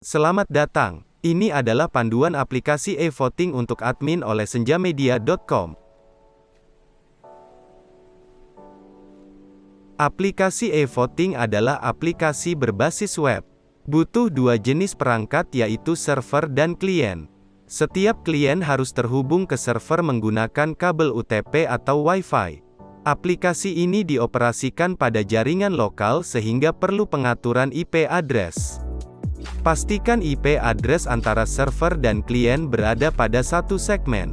Selamat datang. Ini adalah panduan aplikasi e-voting untuk admin oleh senjamedia.com. Aplikasi e-voting adalah aplikasi berbasis web. Butuh dua jenis perangkat yaitu server dan klien. Setiap klien harus terhubung ke server menggunakan kabel UTP atau Wi-Fi. Aplikasi ini dioperasikan pada jaringan lokal sehingga perlu pengaturan IP address. Pastikan IP address antara server dan klien berada pada satu segmen.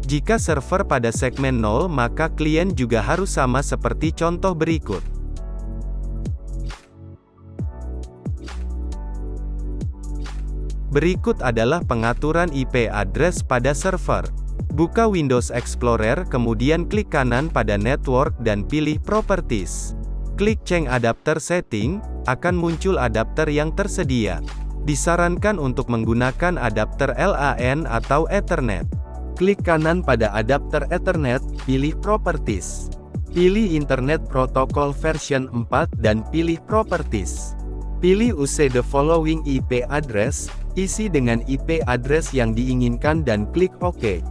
Jika server pada segmen 0 maka klien juga harus sama seperti contoh berikut. Berikut adalah pengaturan IP address pada server. Buka Windows Explorer kemudian klik kanan pada Network dan pilih Properties. Klik Change Adapter Setting, akan muncul adapter yang tersedia. Disarankan untuk menggunakan adapter LAN atau Ethernet. Klik kanan pada adapter Ethernet, pilih Properties. Pilih Internet Protocol version 4 dan pilih Properties. Pilih Use the following IP address, isi dengan IP address yang diinginkan dan klik OK.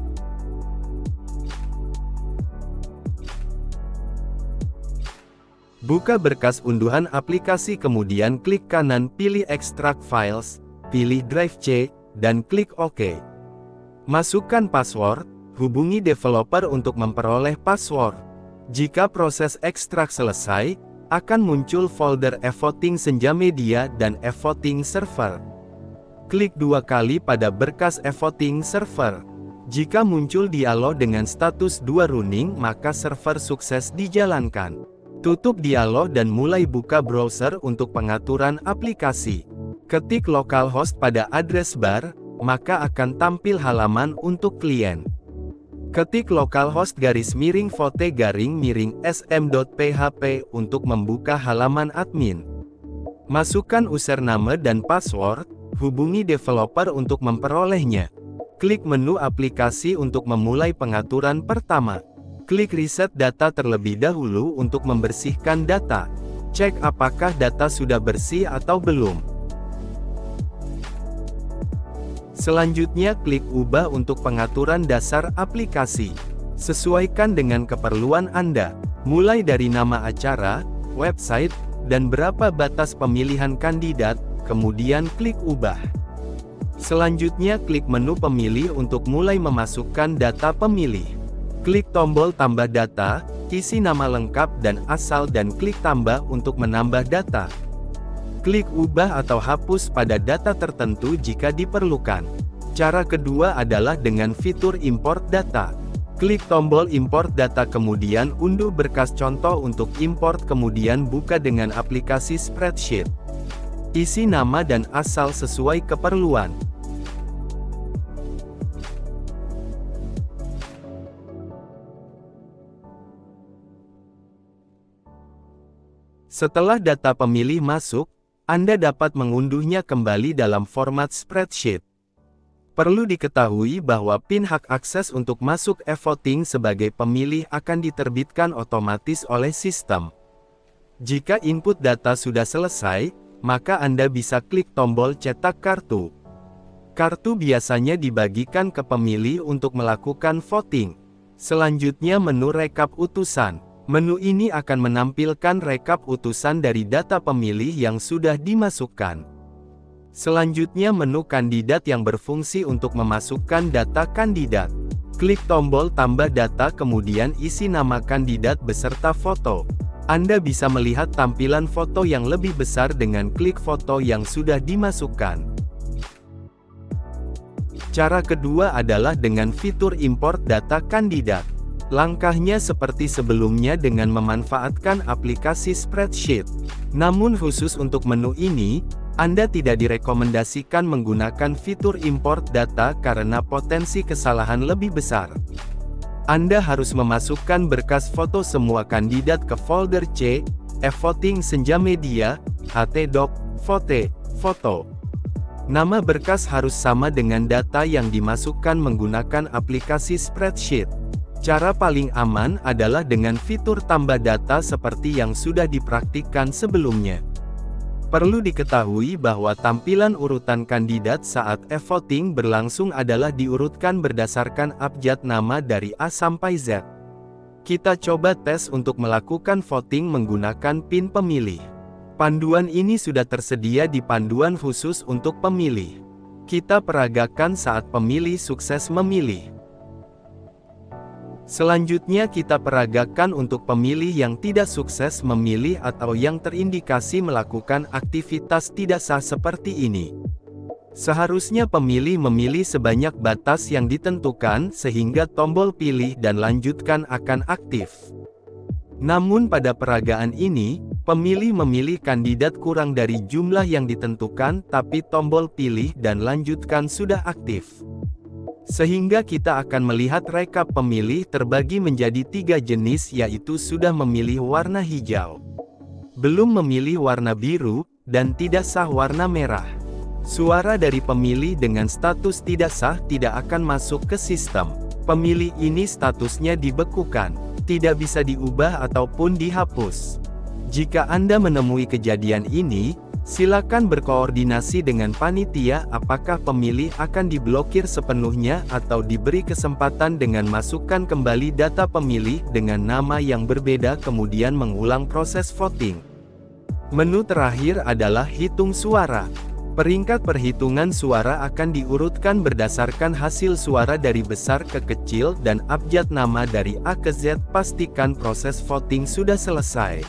Buka berkas unduhan aplikasi kemudian klik kanan pilih Extract Files, pilih Drive C, dan klik OK. Masukkan password, hubungi developer untuk memperoleh password. Jika proses ekstrak selesai, akan muncul folder e-voting Senjamedia dan e-voting server. Klik dua kali pada berkas e-voting server. Jika muncul dialog dengan status 2 running maka server sukses dijalankan. Tutup dialog dan mulai buka browser untuk pengaturan aplikasi. Ketik localhost pada address bar, maka akan tampil halaman untuk klien. Ketik localhost _vote_sm.php untuk membuka halaman admin. Masukkan username dan password, hubungi developer untuk memperolehnya. Klik menu aplikasi untuk memulai pengaturan pertama. Klik Reset Data terlebih dahulu untuk membersihkan data. Cek apakah data sudah bersih atau belum. Selanjutnya klik Ubah untuk pengaturan dasar aplikasi. Sesuaikan dengan keperluan Anda, mulai dari nama acara, website, dan berapa batas pemilihan kandidat, kemudian klik Ubah. Selanjutnya klik menu pemilih untuk mulai memasukkan data pemilih. Klik tombol tambah data, isi nama lengkap dan asal dan klik tambah untuk menambah data. Klik ubah atau hapus pada data tertentu jika diperlukan. Cara kedua adalah dengan fitur import data. Klik tombol import data kemudian unduh berkas contoh untuk import kemudian buka dengan aplikasi spreadsheet. Isi nama dan asal sesuai keperluan. Setelah data pemilih masuk, Anda dapat mengunduhnya kembali dalam format spreadsheet. Perlu diketahui bahwa PIN hak akses untuk masuk e-voting sebagai pemilih akan diterbitkan otomatis oleh sistem. Jika input data sudah selesai, maka Anda bisa klik tombol cetak kartu. Kartu biasanya dibagikan ke pemilih untuk melakukan voting. Selanjutnya menu rekap utusan. Menu ini akan menampilkan rekap utusan dari data pemilih yang sudah dimasukkan. Selanjutnya menu kandidat yang berfungsi untuk memasukkan data kandidat. Klik tombol tambah data kemudian isi nama kandidat beserta foto. Anda bisa melihat tampilan foto yang lebih besar dengan klik foto yang sudah dimasukkan. Cara kedua adalah dengan fitur import data kandidat. Langkahnya seperti sebelumnya dengan memanfaatkan aplikasi spreadsheet. Namun khusus untuk menu ini, Anda tidak direkomendasikan menggunakan fitur import data karena potensi kesalahan lebih besar. Anda harus memasukkan berkas foto semua kandidat ke folder C, e-voting Senjamedia, htdoc, vote, foto. Nama berkas harus sama dengan data yang dimasukkan menggunakan aplikasi spreadsheet. Cara paling aman adalah dengan fitur tambah data seperti yang sudah dipraktikkan sebelumnya. Perlu diketahui bahwa tampilan urutan kandidat saat e-voting berlangsung adalah diurutkan berdasarkan abjad nama dari A sampai Z. Kita coba tes untuk melakukan voting menggunakan PIN pemilih. Panduan ini sudah tersedia di panduan khusus untuk pemilih. Kita peragakan saat pemilih sukses memilih. Selanjutnya kita peragakan untuk pemilih yang tidak sukses memilih atau yang terindikasi melakukan aktivitas tidak sah seperti ini. Seharusnya pemilih memilih sebanyak batas yang ditentukan sehingga tombol pilih dan lanjutkan akan aktif. Namun pada peragaan ini, pemilih memilih kandidat kurang dari jumlah yang ditentukan tapi tombol pilih dan lanjutkan sudah aktif. Sehingga kita akan melihat rekap pemilih terbagi menjadi 3 jenis yaitu sudah memilih warna hijau, belum memilih warna biru, dan tidak sah warna merah. Suara dari pemilih dengan status tidak sah tidak akan masuk ke sistem. Pemilih ini statusnya dibekukan, tidak bisa diubah ataupun dihapus. Jika Anda menemui kejadian ini, silakan berkoordinasi dengan panitia apakah pemilih akan diblokir sepenuhnya atau diberi kesempatan dengan masukkan kembali data pemilih dengan nama yang berbeda kemudian mengulang proses voting. Menu terakhir adalah hitung suara. Peringkat perhitungan suara akan diurutkan berdasarkan hasil suara dari besar ke kecil dan abjad nama dari A ke Z. Pastikan proses voting sudah selesai.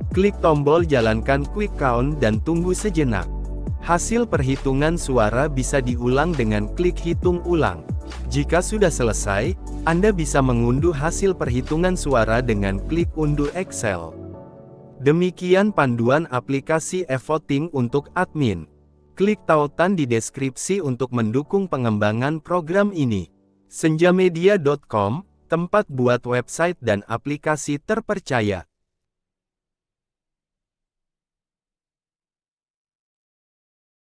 Klik tombol jalankan quick count dan tunggu sejenak. Hasil perhitungan suara bisa diulang dengan klik hitung ulang. Jika sudah selesai, Anda bisa mengunduh hasil perhitungan suara dengan klik unduh Excel. Demikian panduan aplikasi e-voting untuk admin. Klik tautan di deskripsi untuk mendukung pengembangan program ini. Senjamedia.com, tempat buat website dan aplikasi terpercaya.